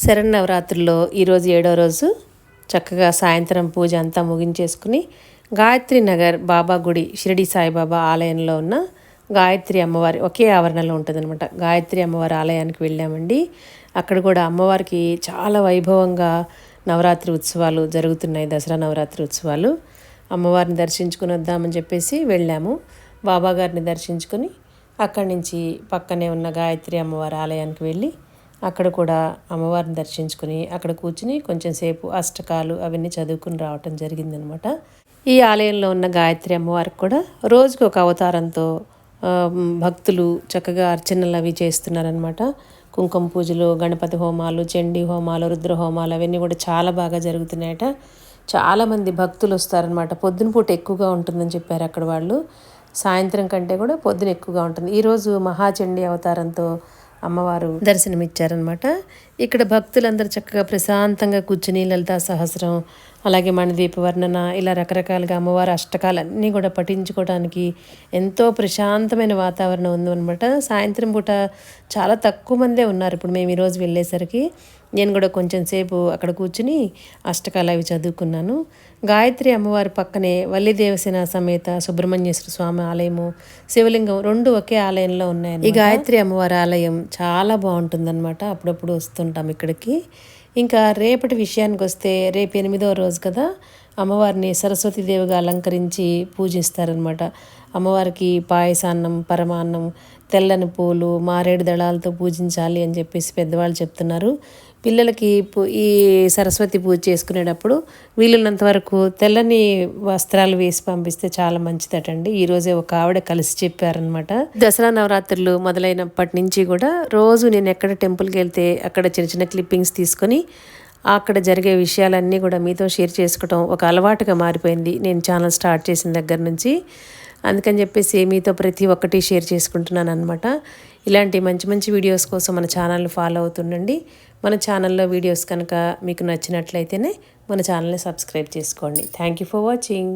శరన్నవరాత్రుల్లో ఈరోజు 7వ రోజు చక్కగా సాయంత్రం పూజ అంతా ముగించేసుకుని గాయత్రి నగర్ బాబా గుడి షిరిడి సాయిబాబా ఆలయంలో ఉన్న గాయత్రి అమ్మవారి ఒకే ఆవరణలో ఉంటుందన్నమాట. గాయత్రి అమ్మవారి ఆలయానికి వెళ్ళామండి. అక్కడ కూడా అమ్మవారికి చాలా వైభవంగా నవరాత్రి ఉత్సవాలు జరుగుతున్నాయి. దసరా నవరాత్రి ఉత్సవాలు. అమ్మవారిని దర్శించుకుని వద్దామని చెప్పేసి వెళ్ళాము. బాబా గారిని దర్శించుకొని అక్కడి నుంచి పక్కనే ఉన్న గాయత్రి అమ్మవారి ఆలయానికి వెళ్ళి అక్కడ కూడా అమ్మవారిని దర్శించుకుని అక్కడ కూర్చుని కొంచెం సేపు అష్టకాలు అవన్నీ చదువుకుని రావటం జరిగిందనమాట. ఈ ఆలయంలో ఉన్న గాయత్రి అమ్మవారికి కూడా రోజుకు ఒక అవతారంతో భక్తులు చక్కగా అర్చనలు అవి చేస్తున్నారనమాట. కుంకుమ పూజలు, గణపతి హోమాలు, చండీ హోమాలు, రుద్ర హోమాలు అవన్నీ కూడా చాలా బాగా జరుగుతున్నాయట. చాలామంది భక్తులు వస్తారనమాట. పొద్దున పూట ఎక్కువగా ఉంటుందని చెప్పారు అక్కడ వాళ్ళు. సాయంత్రం కంటే కూడా పొద్దున ఎక్కువగా ఉంటుంది. ఈరోజు మహాచండీ అవతారంతో అమ్మవారు దర్శనమిచ్చారనమాట. ఇక్కడ భక్తులందరూ చక్కగా ప్రశాంతంగా కూర్చుని లలితా సహస్రం, అలాగే మణిదీప వర్ణన, ఇలా రకరకాలుగా అమ్మవారి అష్టకాలన్నీ కూడా పఠించుకోవడానికి ఎంతో ప్రశాంతమైన వాతావరణం ఉందన్నమాట. సాయంత్రం పూట చాలా తక్కువ మందే ఉన్నారు. ఇప్పుడు మేము ఈరోజు వెళ్ళేసరికి నేను కూడా కొంచెం సేపు అక్కడ కూర్చుని అష్టకాలు అవి చదువుకున్నాను. గాయత్రి అమ్మవారి పక్కనే వల్లి దేవసేన సమేత సుబ్రహ్మణ్యేశ్వర స్వామి ఆలయము, శివలింగం రెండు ఒకే ఆలయంలో ఉన్నాయి. ఈ గాయత్రి అమ్మవారి ఆలయం చాలా బాగుంటుందన్నమాట. అప్పుడప్పుడు వస్తుంటాం ఇక్కడికి. ఇంకా రేపటి విషయానికి వస్తే రేపు 8వ రోజు కదా, అమ్మవారిని సరస్వతీదేవిగా అలంకరించి పూజిస్తారనమాట. అమ్మవారికి పాయసాన్నం, పరమాన్నం, తెల్లని పూలు, మారేడు దళాలతో పూజించాలి అని చెప్పేసి పెద్దవాళ్ళు చెప్తున్నారు. పిల్లలకి ఈ సరస్వతి పూజ చేసుకునేటప్పుడు వీలున్నంత వరకు తెల్లని వస్త్రాలు వేసి పంపిస్తే చాలా మంచిదటండి. ఈరోజే ఒక ఆవిడ కలిసి చెప్పారనమాట. దసరా నవరాత్రులు మొదలైనప్పటి నుంచి కూడా రోజు నేను ఎక్కడ టెంపుల్కి వెళ్తే అక్కడ చిన్న చిన్న క్లిప్పింగ్స్ తీసుకొని అక్కడ జరిగే విషయాలన్నీ కూడా మీతో షేర్ చేసుకోవడం ఒక అలవాటుగా మారిపోయింది నేను ఛానల్ స్టార్ట్ చేసిన దగ్గర నుంచి. అందుకని చెప్పేసి మీతో ప్రతి ఒక్కటి షేర్ చేసుకుంటున్నాను అనమాట. ఇలాంటి మంచి మంచి వీడియోస్ కోసం మన ఛానల్ని ఫాలో అవుతుండండి. మన ఛానల్లో వీడియోస్ కనుక మీకు నచ్చినట్లయితేనే మన ఛానల్ని సబ్స్క్రైబ్ చేసుకోండి. Thank you for watching.